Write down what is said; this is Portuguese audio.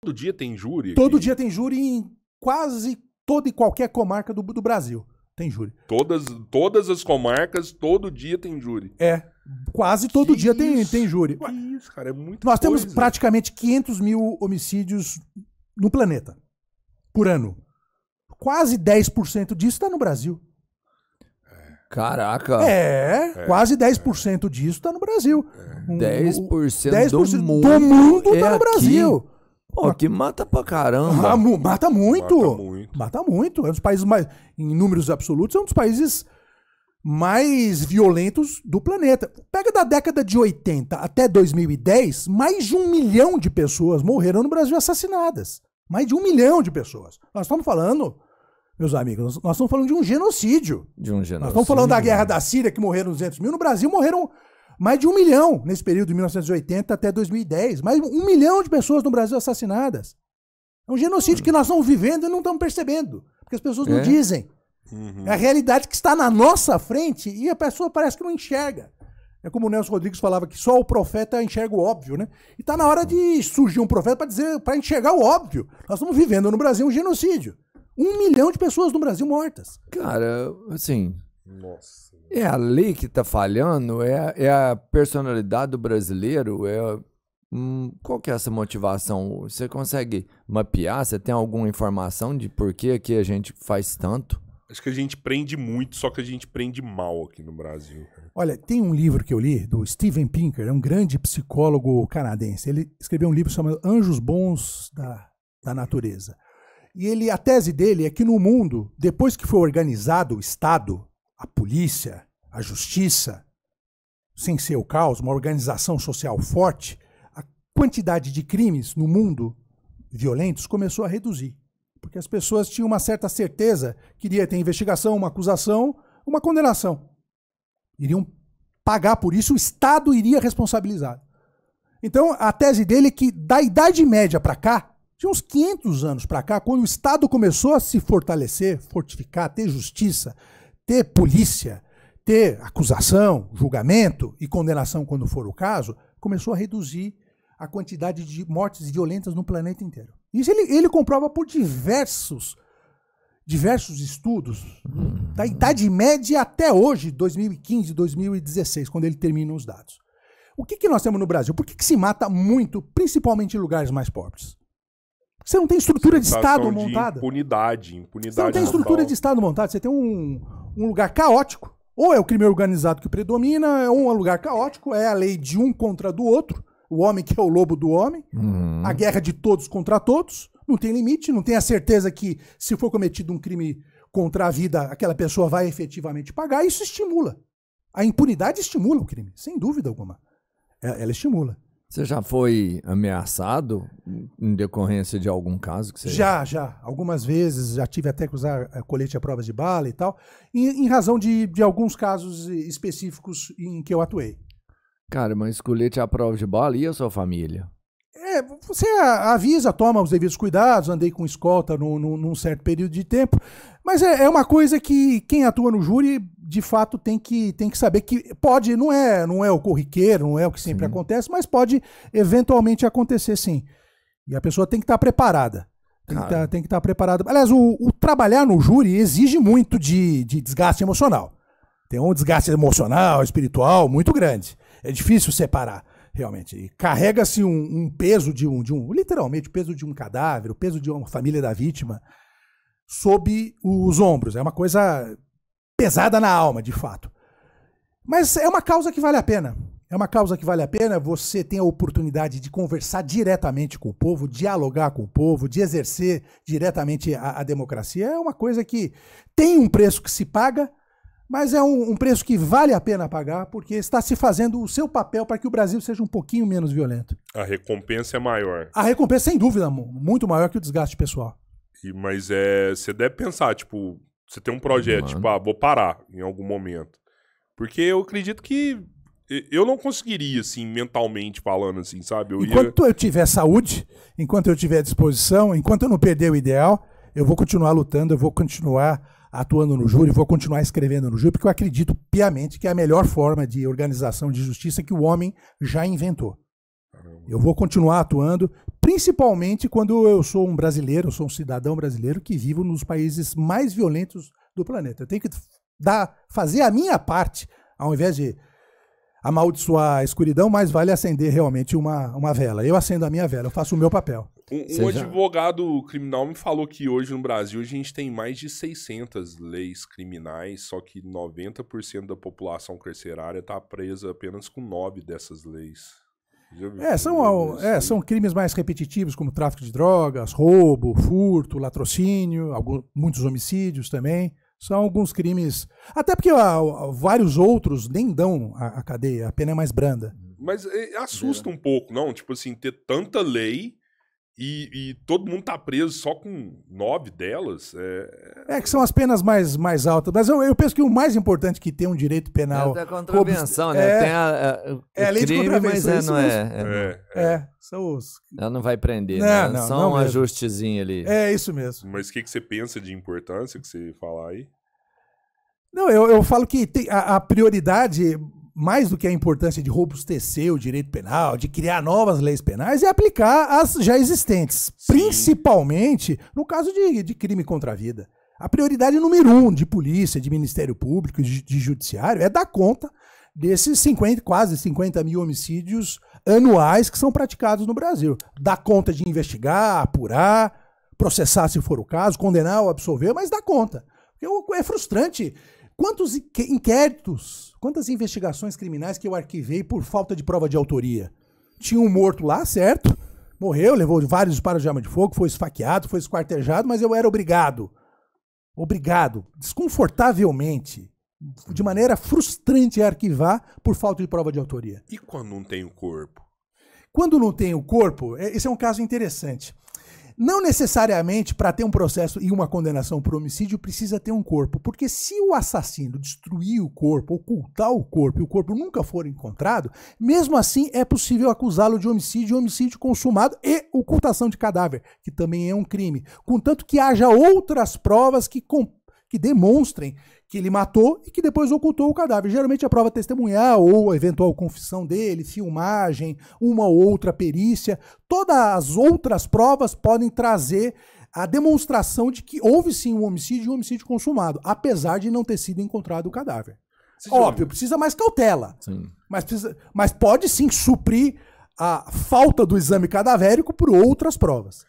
Todo dia tem júri? Todo dia tem júri em quase toda e qualquer comarca do Brasil. Tem júri. Todas as comarcas, todo dia tem júri. Quase todo dia tem júri. Que isso, cara, é muito Nós temos praticamente 500 mil homicídios no planeta, por ano. Quase 10% disso está no Brasil. Caraca. Quase 10% disso está no Brasil. 10% do mundo está no Brasil. Pô, que mata pra caramba. Mata muito. Mata muito. É um dos países mais, em números absolutos, é um dos países mais violentos do planeta. Pega da década de 80 até 2010, mais de 1 milhão de pessoas morreram no Brasil assassinadas. Mais de 1 milhão de pessoas. Nós estamos falando, meus amigos, nós estamos falando de um genocídio. Nós estamos falando da guerra da Síria, que morreram 200 mil. No Brasil morreram mais de 1 milhão nesse período de 1980 até 2010. Mais de 1 milhão de pessoas no Brasil assassinadas. É um genocídio que nós estamos vivendo e não estamos percebendo. Porque as pessoas não dizem. É a realidade que está na nossa frente e a pessoa parece que não enxerga. É como o Nelson Rodrigues falava que só o profeta enxerga o óbvio, né? E está na hora de surgir um profeta para enxergar o óbvio. Nós estamos vivendo no Brasil um genocídio. 1 milhão de pessoas no Brasil mortas. Cara, assim... Nossa. É a lei que tá falhando? É a personalidade do brasileiro? Qual que é essa motivação? Você consegue mapear? Você tem alguma informação de por que a gente faz tanto? Acho que a gente prende muito, só que a gente prende mal aqui no Brasil. Olha, tem um livro que eu li, do Steven Pinker, é um grande psicólogo canadense. Ele escreveu um livro chamado Anjos Bons da Natureza. E a tese dele é que no mundo, depois que foi organizado o Estado, a polícia, a justiça, sem ser o caos, uma organização social forte, a quantidade de crimes no mundo violentos começou a reduzir. Porque as pessoas tinham uma certa certeza que iria ter investigação, uma acusação, uma condenação. Iriam pagar por isso, o Estado iria responsabilizar. Então, a tese dele é que da Idade Média para cá, de uns 500 anos para cá, quando o Estado começou a se fortalecer, fortificar, ter justiça, ter polícia, ter acusação, julgamento e condenação quando for o caso, começou a reduzir a quantidade de mortes violentas no planeta inteiro. Isso ele comprova por diversos estudos, da Idade Média até hoje, 2015, 2016, quando ele termina os dados. O que nós temos no Brasil? Por que se mata muito, principalmente em lugares mais pobres? Você não tem estrutura de Estado montada. Impunidade. Você não tem estrutura de Estado montada. Você tem um lugar caótico. Ou é o crime organizado que predomina, ou é um lugar caótico, é a lei de um contra do outro. O homem que é o lobo do homem. A guerra de todos contra todos. Não tem limite, não tem a certeza que se for cometido um crime contra a vida, aquela pessoa vai efetivamente pagar. Isso estimula. A impunidade estimula o crime, sem dúvida alguma. Ela estimula. Você já foi ameaçado em decorrência de algum caso? Que você... Já. Algumas vezes, já tive até que usar colete à prova de bala e tal, em razão de alguns casos específicos em que eu atuei. Cara, mas colete à prova de bala e a sua família? Você avisa, toma os devidos cuidados, andei com escolta num certo período de tempo, mas é uma coisa que quem atua no júri, de fato, tem que saber que pode, não é o corriqueiro, não é o que sempre acontece, mas pode eventualmente acontecer sim. E a pessoa tem que estar preparada. Tem que estar preparada. Aliás, o trabalhar no júri exige muito de desgaste emocional. Tem um desgaste emocional, espiritual muito grande. É difícil separar. Realmente. E carrega-se um peso literalmente, o peso de um cadáver, o peso de uma família da vítima sob os ombros. É uma coisa pesada na alma, de fato. Mas é uma causa que vale a pena. É uma causa que vale a pena. Você tem a oportunidade de conversar diretamente com o povo, dialogar com o povo, de exercer diretamente a democracia. É uma coisa que tem um preço que se paga, mas é um preço que vale a pena pagar, porque está se fazendo o seu papel para que o Brasil seja um pouquinho menos violento. A recompensa é maior. A recompensa, sem dúvida, muito maior que o desgaste pessoal. Mas você deve pensar, tipo, você tem um projeto, tipo, vou parar em algum momento. Porque eu acredito que eu não conseguiria, assim, mentalmente falando, assim, sabe? Enquanto eu tiver saúde, enquanto eu tiver disposição, enquanto eu não perder o ideal, eu vou continuar lutando, eu vou continuar atuando no júri, vou continuar escrevendo no júri, porque eu acredito piamente que é a melhor forma de organização de justiça que o homem já inventou. Eu vou continuar atuando, Principalmente quando eu sou um brasileiro, eu sou um cidadão brasileiro que vivo nos países mais violentos do planeta. Eu tenho que fazer a minha parte, ao invés de amaldiçoar a escuridão, mais vale acender realmente uma vela. Eu acendo a minha vela, eu faço o meu papel. Um advogado criminal me falou que hoje no Brasil a gente tem mais de 600 leis criminais, só que 90% da população carcerária está presa apenas com 9 dessas leis. São crimes mais repetitivos, como tráfico de drogas, roubo, furto, latrocínio, muitos homicídios também. São alguns crimes. Até porque vários outros nem dão a cadeia, a pena é mais branda. Mas assusta um pouco, não? Tipo assim, ter tanta lei e todo mundo tá preso só com 9 delas. Que são as penas mais altas. Mas eu penso que o mais importante que tem um direito penal. É da contravenção, né? Tem a lei crime, de contravenção, mas não é. São os. Ela não vai prender, não, né? Não, só não um mesmo. ajustezinho ali. É isso mesmo. Mas o que você pensa de importância que você falar aí? Não, eu falo que a prioridade, mais do que a importância de robustecer o direito penal, de criar novas leis penais, é aplicar as já existentes. Sim. Principalmente no caso de crime contra a vida. A prioridade número 1 de polícia, de Ministério Público, de Judiciário, é dar conta desses quase 50 mil homicídios anuais que são praticados no Brasil. Dar conta de investigar, apurar, processar se for o caso, condenar ou absolver, mas dar conta. Porque é frustrante. Quantos inquéritos, quantas investigações criminais que eu arquivei por falta de prova de autoria? Tinha um morto lá, certo? Morreu, levou vários disparos de arma de fogo, foi esfaqueado, foi esquartejado, mas eu era obrigado, desconfortavelmente, de maneira frustrante, a arquivar por falta de prova de autoria. E quando não tem o corpo? Quando não tem o corpo, esse é um caso interessante. Não necessariamente para ter um processo e uma condenação por homicídio precisa ter um corpo, porque se o assassino destruir o corpo, ocultar o corpo e o corpo nunca for encontrado, mesmo assim é possível acusá-lo de homicídio consumado e ocultação de cadáver, que também é um crime, contanto que haja outras provas que demonstrem que ele matou e que depois ocultou o cadáver. Geralmente a prova testemunhal ou a eventual confissão dele, filmagem, uma ou outra perícia. Todas as outras provas podem trazer a demonstração de que houve sim um homicídio e um homicídio consumado, apesar de não ter sido encontrado o cadáver. Óbvio, precisa mais cautela. Sim. Mas pode sim suprir a falta do exame cadavérico por outras provas.